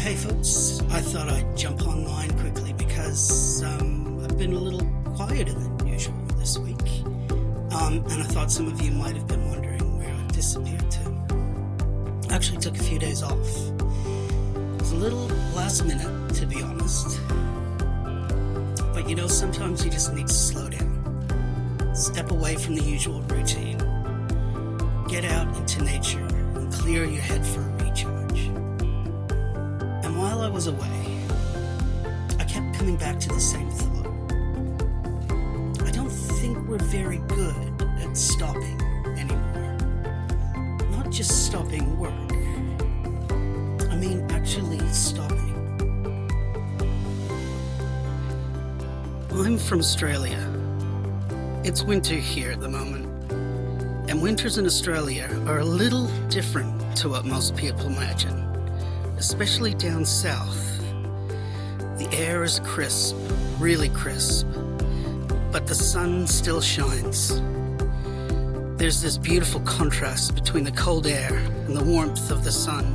Hey folks, I thought I'd jump online quickly because I've been a little quieter than usual this week. And I thought some of you might have been wondering where I disappeared to. I actually took a few days off. It was a little last minute, to be honest. But sometimes you just need to slow down. Step away from the usual routine. Get out into nature and clear your head for a recharge. And while I was away, I kept coming back to the same thought. I don't think we're very good at stopping anymore. Not just stopping work. I mean actually stopping. I'm from Australia. It's winter here at the moment. And winters in Australia are a little different to what most people imagine, especially down south. The air is crisp, really crisp, but the sun still shines. There's this beautiful contrast between the cold air and the warmth of the sun.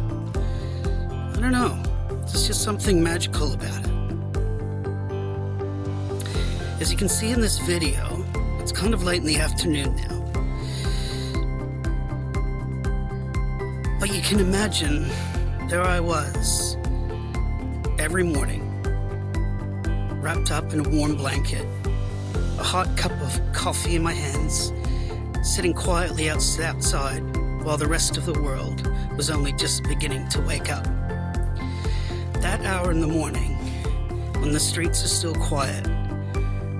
I don't know, there's just something magical about it. As you can see in this video, it's kind of late in the afternoon now. But you can imagine, there I was, every morning, wrapped up in a warm blanket, a hot cup of coffee in my hands, sitting quietly outside while the rest of the world was only just beginning to wake up. That hour in the morning, when the streets are still quiet,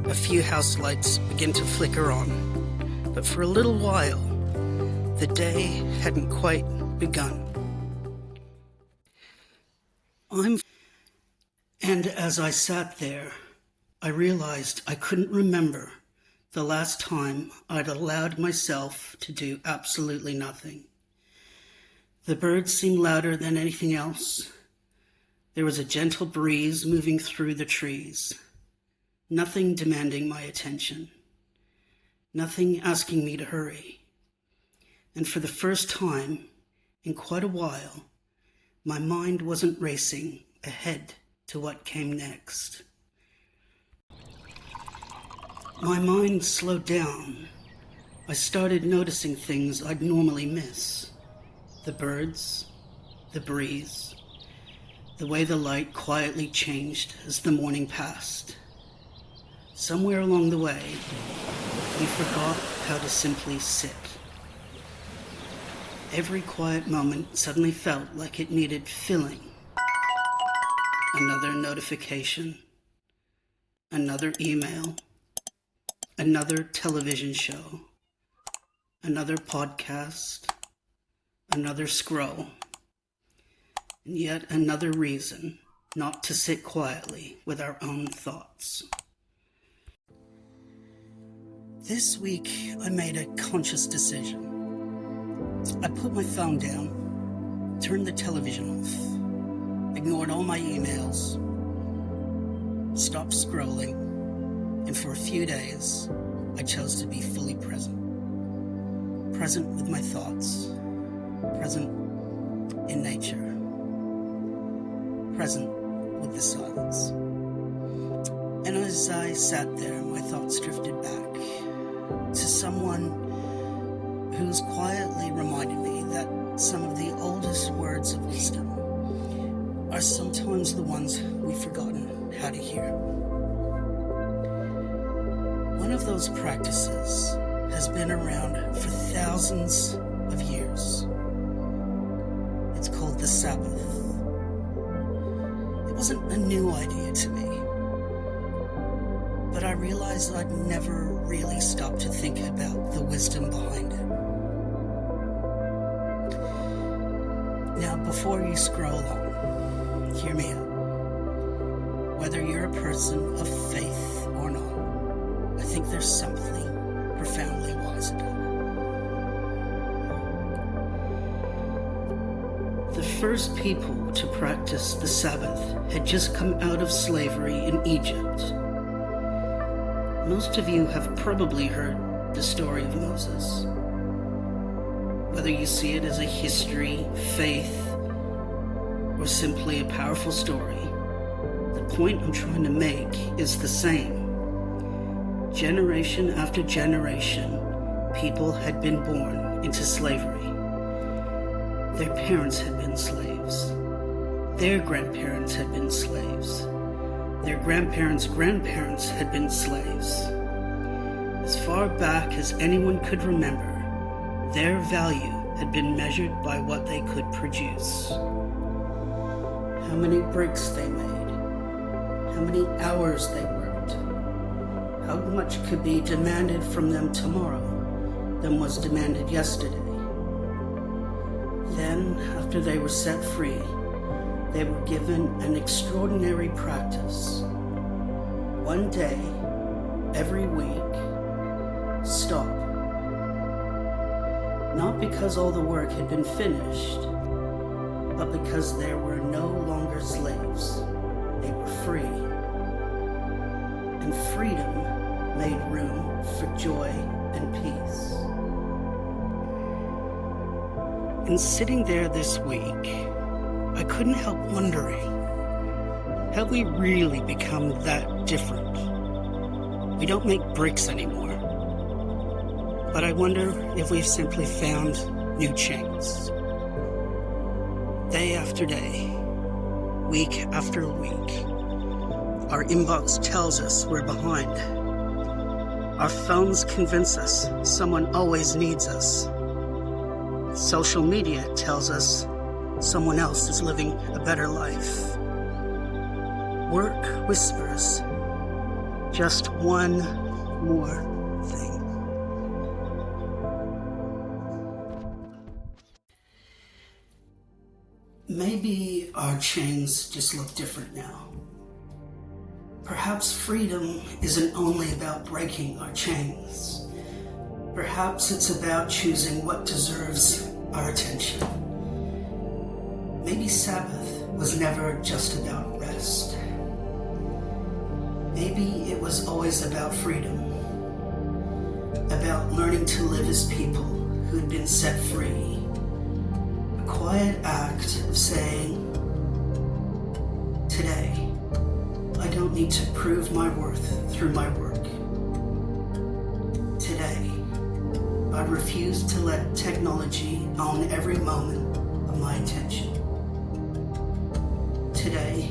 a few house lights begin to flicker on, but for a little while, the day hadn't quite begun. And as I sat there, I realized I couldn't remember the last time I'd allowed myself to do absolutely nothing. The birds seemed louder than anything else. There was a gentle breeze moving through the trees. Nothing demanding my attention. Nothing asking me to hurry. And for the first time in quite a while, my mind wasn't racing ahead to what came next. My mind slowed down. I started noticing things I'd normally miss. The birds, the breeze, the way the light quietly changed as the morning passed. Somewhere along the way, we forgot how to simply sit. Every quiet moment suddenly felt like it needed filling. Another notification, another email, another television show, another podcast, another scroll, and yet another reason not to sit quietly with our own thoughts. This week, I made a conscious decision. I put my phone down, turned the television off, ignored all my emails, stopped scrolling, and for a few days, I chose to be fully present. Present with my thoughts, present in nature, present with the silence. And as I sat there, my thoughts drifted back to someone who's quietly reminded me that some of the oldest words of wisdom are sometimes the ones we've forgotten how to hear. One of those practices has been around for thousands of years. It's called the Sabbath. It wasn't a new idea to me, but I realized I'd never really stopped to think about the wisdom behind it. Now, before you scroll on, hear me out. Whether you're a person of faith or not, I think there's something profoundly wise about it. The first people to practice the Sabbath had just come out of slavery in Egypt. Most of you have probably heard the story of Moses. Whether you see it as a history, faith, or simply a powerful story, the point I'm trying to make is the same. Generation after generation, people had been born into slavery. Their parents had been slaves. Their grandparents had been slaves. Their grandparents' grandparents had been slaves. As far back as anyone could remember, their value had been measured by what they could produce. How many bricks they made, how many hours they worked, how much could be demanded from them tomorrow than was demanded yesterday. Then, after they were set free, they were given an extraordinary practice. One day, every week, stop. Not because all the work had been finished, but because there were no longer slaves. They were free. And freedom made room for joy and peace. In sitting there this week, I couldn't help wondering, have we really become that different? We don't make bricks anymore. But I wonder if we've simply found new chains. Day after day, week after week, our inbox tells us we're behind. Our phones convince us someone always needs us. Social media tells us someone else is living a better life. Work whispers just one more thing. Maybe our chains just look different now. Perhaps freedom isn't only about breaking our chains. Perhaps it's about choosing what deserves our attention. Maybe Sabbath was never just about rest. Maybe it was always about freedom, about learning to live as people who had been set free. A quiet act of saying, today, I don't need to prove my worth through my work. Today, I refuse to let technology own every moment of my attention. Today,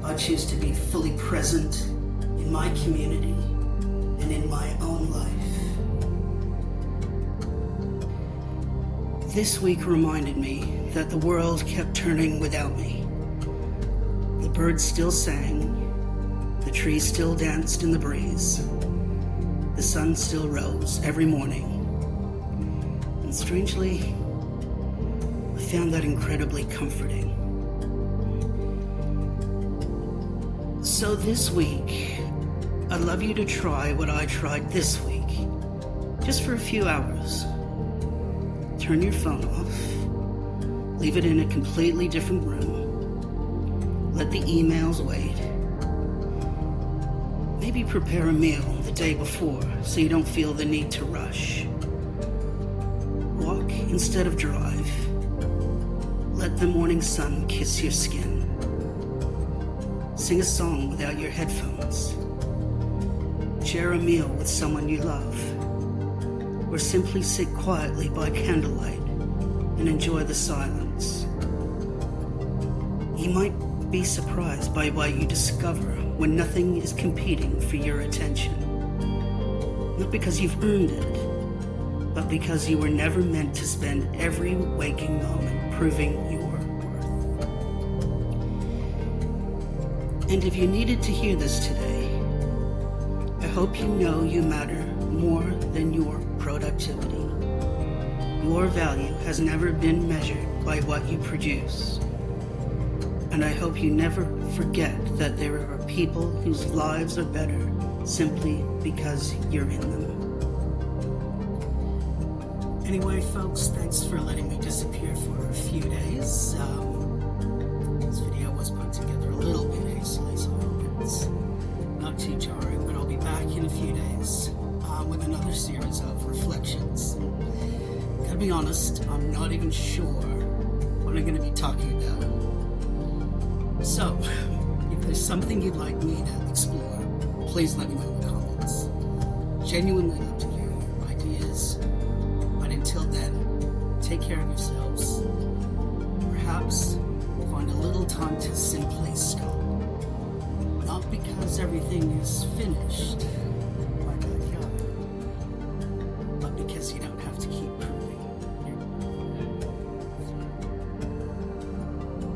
I choose to be fully present in my community and in my own life. This week reminded me that the world kept turning without me. The birds still sang, the trees still danced in the breeze, the sun still rose every morning. And strangely, I found that incredibly comforting. So this week, I'd love you to try what I tried this week, just for a few hours. Turn your phone off, leave it in a completely different room, let the emails wait. Maybe prepare a meal the day before so you don't feel the need to rush. Walk instead of drive. Let the morning sun kiss your skin. Sing a song without your headphones. Share a meal with someone you love. Or simply sit quietly by candlelight and enjoy the silence. You might be surprised by what you discover when nothing is competing for your attention. Not because you've earned it, but because you were never meant to spend every waking moment proving your worth. And if you needed to hear this today, I hope you know you matter more than your productivity. Your value has never been measured by what you produce. And I hope you never forget that there are people whose lives are better simply because you're in them. Anyway, folks, thanks for letting me disappear for a few days. This video was put together a little bit hastily, so I hope it's not too jarring, but I'll be back in a few days with another series of reflections. Gotta be honest, I'm not even sure what I'm going to be talking about. So, if there's something you'd like me to explore, please let me know in the comments. Genuinely love to hear your ideas. But until then, take care of yourselves. Perhaps find a little time to simply stop. Not because everything is finished,